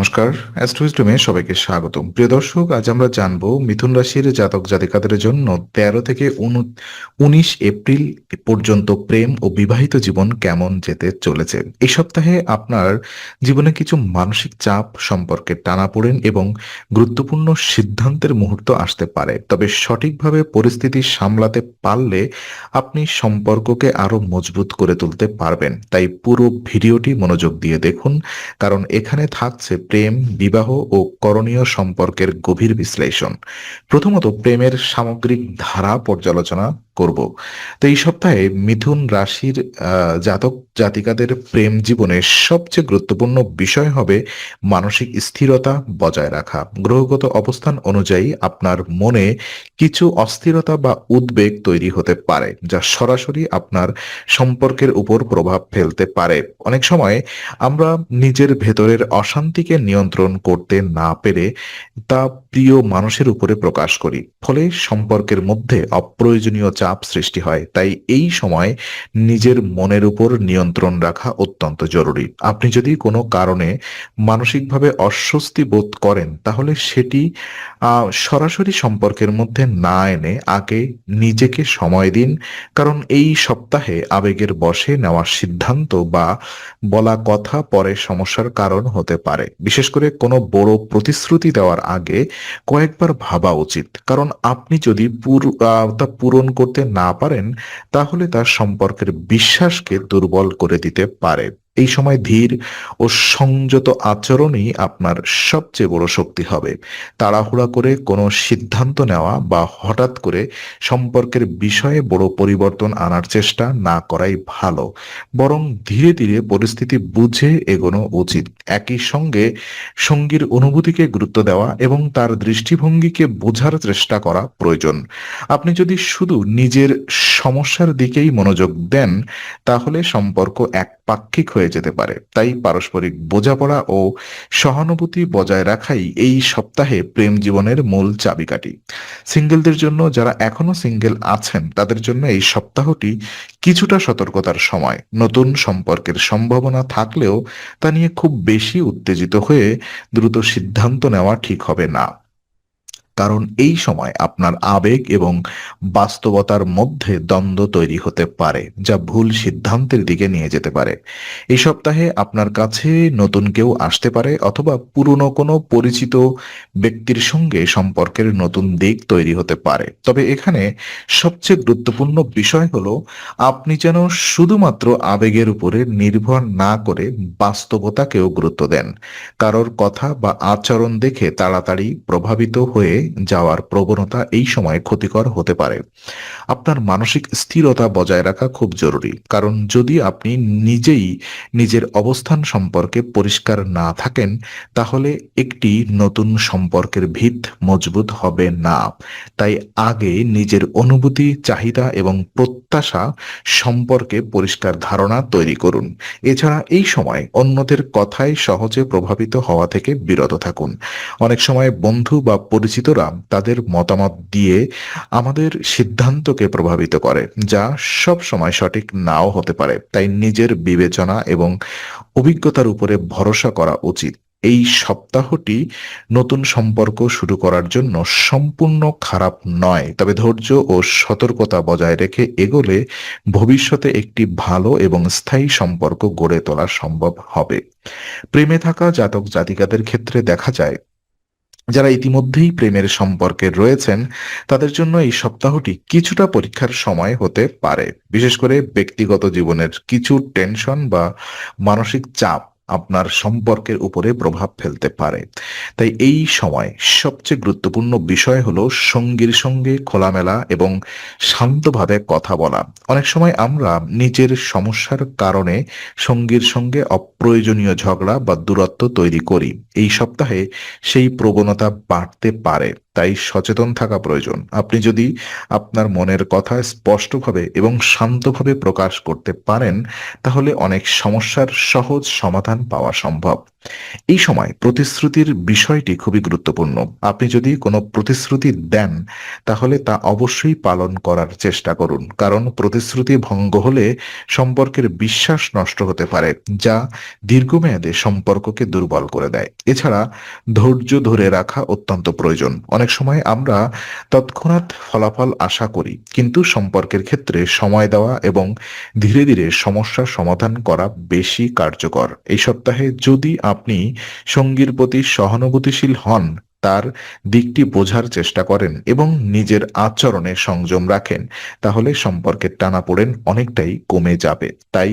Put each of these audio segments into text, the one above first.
নমস্কার, অ্যাস্ট্রোইস্টমে সবাইকে স্বাগতম। প্রিয় দর্শক, আজ আমরা জানবো মিথুন রাশির জাতক জাতিকাদের জন্য 13 থেকে 19 এপ্রিল পর্যন্ত প্রেম ও বিবাহিত জীবন কেমন যেতে চলেছে। এই সপ্তাহে আপনার জীবনে কিছু মানসিক চাপ, সম্পর্কে টানাপোড়েন এবং গুরুত্বপূর্ণ সিদ্ধান্তের মুহূর্ত আসতে পারে। তবে সঠিকভাবে পরিস্থিতি সামলাতে পারলে আপনি সম্পর্ককে আরো মজবুত করে তুলতে পারবেন। তাই পুরো ভিডিওটি মনোযোগ দিয়ে দেখুন, কারণ এখানে থাকছে প্রেম, বিবাহ ও করণীয় সম্পর্কের গভীর বিশ্লেষণ। প্রথমত প্রেমের সামগ্রিক ধারা পর্যালোচনা করব। তো এই সপ্তাহে মিথুন রাশির জাতক জাতিকাদের প্রেম জীবনের সবচেয়ে গুরুত্বপূর্ণ বিষয় হবে মানসিক স্থিরতা বজায় রাখা। গ্রহগত অবস্থান অনুযায়ী আপনার মনে কিছু অস্থিরতা বা উদ্বেগ তৈরি হতে পারে, যা সরাসরি আপনার সম্পর্কের উপর প্রভাব ফেলতে পারে। অনেক সময় আমরা নিজের ভেতরের অশান্তিকে নিয়ন্ত্রণ করতে না পেরে তা প্রিয় মানুষের উপরে প্রকাশ করি, ফলে সম্পর্কের মধ্যে অপ্রয়োজনীয় চাপ সৃষ্টি হয়। তাই এই সময় নিজের মনের উপর নিয়ন্ত্রণ রাখা অত্যন্ত জরুরি। আপনি যদি কোনো কারণে মানসিকভাবে অস্বস্তি বোধ করেন, তাহলে সেটি সরাসরি সম্পর্কের মধ্যে না এনে আগে নিজেকে সময় দিন। কারণ এই সপ্তাহে আবেগের বশে নেওয়া সিদ্ধান্ত বা বলা কথা পরে সমস্যার কারণ হতে পারে। বিশেষ করে কোনো বড় প্রতিশ্রুতি দেওয়ার আগে কয়েকবার ভাবা উচিত, কারণ আপনি যদি তা পূরণ করতে না পারেন, তাহলে তার সম্পর্কের বিশ্বাসকে দুর্বল করে দিতে পারে। এই সময় ধীর ও সংযত আচরণই আপনার সবচেয়ে বড় শক্তি হবে। তাড়াহুড়া করে কোনো সিদ্ধান্ত নেওয়া বা হঠাৎ করে সম্পর্কের বিষয়ে বড় পরিবর্তন আনার চেষ্টা না করাই ভালো। বরং ধীরে ধীরে পরিস্থিতি বুঝে এগোনো উচিত। একই সঙ্গে সঙ্গীর অনুভূতিকে গুরুত্ব দেওয়া এবং তার দৃষ্টিভঙ্গিকে বোঝার চেষ্টা করা প্রয়োজন। আপনি যদি শুধু নিজের সমস্যার দিকেই মনোযোগ দেন, তাহলে সম্পর্ক একপাক্ষিক হয়ে যেতে পারে। তাই পারস্পরিক বোঝাপড়া ও সহানুভূতি বজায় রাখাই এই সপ্তাহে প্রেম জীবনের মূল চাবিকাঠি। সিঙ্গেলদের জন্য, যারা এখনো সিঙ্গেল আছেন, তাদের জন্য এই সপ্তাহটি কিছুটা সতর্কতার সময়। নতুন সম্পর্কের সম্ভাবনা থাকলেও তা নিয়ে খুব বেশি উত্তেজিত হয়ে দ্রুত সিদ্ধান্ত নেওয়া ঠিক হবে না, কারণ এই সময় আপনার আবেগ এবং বাস্তবতার মধ্যে দ্বন্দ্ব তৈরি হতে পারে, যা ভুল সিদ্ধান্তের দিকে নিয়ে যেতে পারে। এই সপ্তাহে আপনার কাছে নতুন কেউ আসতে পারে, অথবা পুরনো কোনো পরিচিত ব্যক্তির সঙ্গে সম্পর্কের নতুন দিক তৈরি হতে পারে। তবে এখানে সবচেয়ে গুরুত্বপূর্ণ বিষয় হলো আপনি যেন শুধুমাত্র আবেগের উপরে নির্ভর না করে বাস্তবতাকেও গুরুত্ব দেন। কারোর কথা বা আচরণ দেখে তাড়াতাড়ি প্রভাবিত হয়ে যাওয়ার প্রবণতা এই সময় ক্ষতিকর হতে পারে। আপনার মানসিক স্থিরতা বজায় রাখা খুব জরুরি, কারণ যদি আপনি নিজেই নিজের অবস্থান সম্পর্কে পরিষ্কার না থাকেন, তাহলে একটি নতুন সম্পর্কের ভিত মজবুত হবে না। তাই আগে নিজের অনুভূতি, চাহিদা এবং প্রত্যাশা সম্পর্কে পরিষ্কার ধারণা তৈরি করুন। এছাড়া এই সময় অন্যদের কথায় সহজে প্রভাবিত হওয়া থেকে বিরত থাকুন। অনেক সময় বন্ধু বা পরিচিতরা তাদের মতামত দিয়ে আমাদের সিদ্ধান্তকে প্রভাবিত করে, যা সব সময় সঠিক নাও হতে পারে। তাই নিজের বিবেচনা এবং অভিজ্ঞতার উপরে ভরসা করা উচিত। এই সপ্তাহটি নতুন সম্পর্ক শুরু করার জন্য সম্পূর্ণ খারাপ নয়, তবে ধৈর্য ও সতর্কতা বজায় রেখে এগোলে ভবিষ্যতে একটি ভালো এবং স্থায়ী সম্পর্ক গড়ে তোলা সম্ভব হবে। প্রেমে থাকা জাতক জাতিকাদের ক্ষেত্রে দেখা যায়, যারা ইতিমধ্যেই প্রেমের সম্পর্কে রয়েছেন, তাদের জন্য এই সপ্তাহটি কিছুটা পরীক্ষার সময় হতে পারে। বিশেষ করে ব্যক্তিগত জীবনের কিছু টেনশন বা মানসিক চাপ আপনার সম্পর্কের উপরে প্রভাব ফেলতে পারে। তাই এই সময় সবচেয়ে গুরুত্বপূর্ণ বিষয় হলো সঙ্গীর সঙ্গে খোলামেলা এবং শান্তভাবে কথা বলা। অনেক সময় আমরা নিজের সমস্যার কারণে সঙ্গীর সঙ্গে অপ্রয়োজনীয় ঝগড়া বা দূরত্ব তৈরি করি। এই সপ্তাহে সেই প্রবণতা বাড়তে পারে। তাই সচেতন থাকা প্রয়োজন। আপনি যদি আপনার মনের কথা স্পষ্টভাবে এবং শান্তভাবে প্রকাশ করতে পারেন, তাহলে অনেক সমস্যার সহজ সমাধান পাওয়া সম্ভব। এই সময় প্রতিশ্রুতির বিষয়টি খুবই গুরুত্বপূর্ণ। আপনি যদি কোনো প্রতিশ্রুতি দেন, তাহলে তা অবশ্যই পালন করার চেষ্টা করুন। কারণ প্রতিশ্রুতি ভঙ্গ হলে সম্পর্কের বিশ্বাস নষ্ট হতে পারে, যা দীর্ঘমেয়াদে সম্পর্ককে দুর্বল করে দেয়। এছাড়া ধৈর্য ধরে রাখা অত্যন্ত প্রয়োজন। অনেক সময় আমরা তৎক্ষণাৎ ফলাফল আশা করি, কিন্তু সম্পর্কের ক্ষেত্রে সময় দেওয়া এবং ধীরে ধীরে সমস্যার সমাধান করা বেশি কার্যকর। এই সপ্তাহে যদি আপনি সঙ্গীর প্রতি সহানুভূতিশীল হন, তার দিকটি বোঝার চেষ্টা করেন এবং নিজের আচরণে সংযম রাখেন, তাহলে সম্পর্কের টানাপোড়েন অনেকটাই কমে যাবে। তাই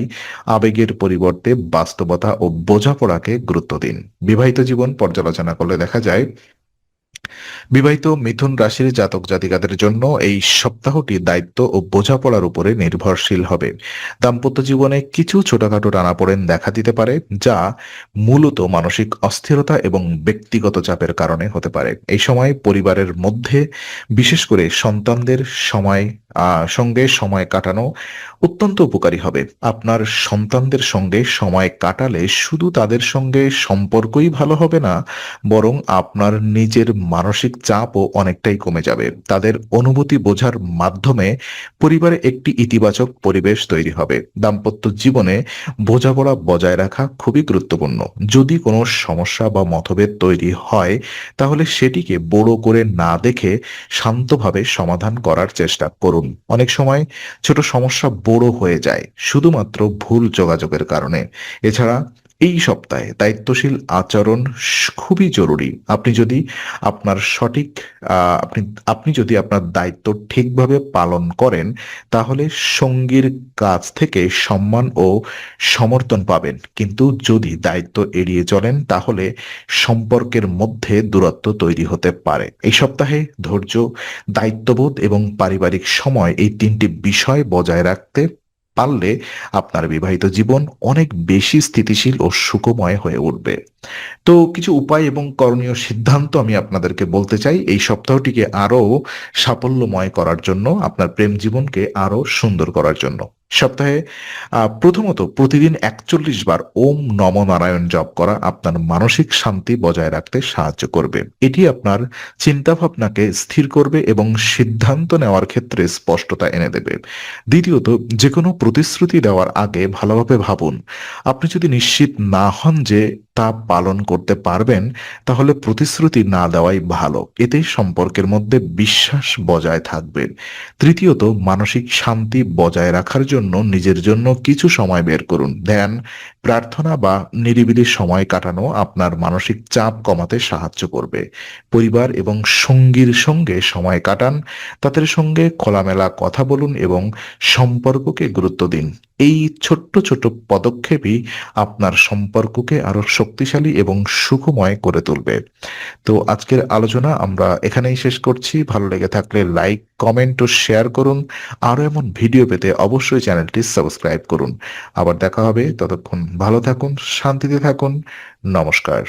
আবেগের পরিবর্তে বাস্তবতা ও বোঝাপড়াকে গুরুত্ব দিন। বিবাহিত জীবন পর্যালোচনা করলে দেখা যায়, বিবাহিত মিথুন রাশির জাতক জাতিকাদের জন্য এই সপ্তাহটি দায়িত্ব ও বোঝাপড়ার উপরে নির্ভরশীল হবে। দাম্পত্য জীবনে কিছু ছোটখাটো টানাপোড়েন দেখা দিতে পারে, যা মূলত মানসিক অস্থিরতা এবং ব্যক্তিগত চাপের কারণে হতে পারে। এই সময় পরিবারের মধ্যে, বিশেষ করে সন্তানদের সঙ্গে সময় কাটানো অত্যন্ত উপকারী হবে। আপনার সন্তানদের সঙ্গে সময় কাটালে শুধু তাদের সঙ্গে সম্পর্কই ভালো হবে না, বরং আপনার নিজের মানসিক চাপও অনেকটাই কমে যাবে। তাদের অনুভূতি বোঝার মাধ্যমে পরিবারে একটি ইতিবাচক পরিবেশ তৈরি হবে। দাম্পত্য জীবনে বোঝাপড়া বজায় রাখা খুবই গুরুত্বপূর্ণ। যদি কোনো সমস্যা বা মতভেদ তৈরি হয়, তাহলে সেটিকে বড় করে না দেখে শান্তভাবে সমাধান করার চেষ্টা করুন। অনেক সময় ছোট সমস্যা বড় হয়ে যায় শুধুমাত্র ভুল যোগাযোগের কারণে। এছাড়া এই সপ্তাহে দায়িত্বশীল আচরণ খুবই জরুরি। আপনি যদি আপনার সঠিক আপনি আপনি যদি আপনার দায়িত্ব ঠিকভাবে পালন করেন, তাহলে সঙ্গীর কাছ থেকে সম্মান ও সমর্থন পাবেন। কিন্তু যদি দায়িত্ব এড়িয়ে চলেন, তাহলে সম্পর্কের মধ্যে দূরত্ব তৈরি হতে পারে। এই সপ্তাহে ধৈর্য, দায়িত্ববোধ এবং পারিবারিক সময়, এই তিনটি বিষয় বজায় রাখতে পারলে আপনার বিবাহিত জীবন অনেক বেশি স্থিতিশীল ও সুখময় হয়ে উঠবে। তো কিছু উপায় এবং করণীয় সিদ্ধান্ত আমি আপনাদেরকে বলতে চাই এই সপ্তাহটিকে আরো সাফল্যময় করার জন্য, আপনার প্রেম জীবনকে আরো সুন্দর করার জন্য। সপ্তাহে প্রথমত প্রতিদিন ৪১ বার ওম নমঃ নারায়ণ জপ করা আপনার মানসিক শান্তি বজায় রাখতে সাহায্য করবে। এটি আপনার চিন্তাভাবনাকে স্থির করবে এবং সিদ্ধান্ত নেওয়ার ক্ষেত্রে স্পষ্টতা এনে দেবে। দ্বিতীয়ত, যে কোনো প্রতিশ্রুতি দেওয়ার আগে ভালোভাবে ভাবুন। আপনি যদি নিশ্চিত না হন যে তা পালন করতে পারবেন, তাহলে প্রতিশ্রুতি না দেওয়াই ভালো। এতে সম্পর্কের মধ্যে বিশ্বাস বজায় থাকবে। তৃতীয়ত, মানসিক শান্তি বজায় রাখার জন্য নিজের জন্য কিছু সময় বের করুন। ধ্যান, প্রার্থনা বা নিরিবিলি সময় কাটানো আপনার মানসিক চাপ কমাতে সাহায্য করবে। পরিবার এবং সঙ্গীর সঙ্গে সময় কাটান, তাদের সঙ্গে খোলামেলা কথা বলুন এবং সম্পর্ককে গুরুত্ব দিন। এই ছোট্ট ছোট পদক্ষেপই আপনার সম্পর্ককে আরো শক্তিশালী এবং সুখময় করে তুলবে। তো আজকের আলোচনা আমরা এখানেই শেষ করছি। ভালো লেগে থাকলে লাইক, কমেন্ট ও শেয়ার করুন। আরো এমন ভিডিও পেতে অবশ্যই চ্যানেলটি সাবস্ক্রাইব করুন। আবার দেখা হবে, ততক্ষণ ভালো থাকুন, শান্তিতে থাকুন। নমস্কার।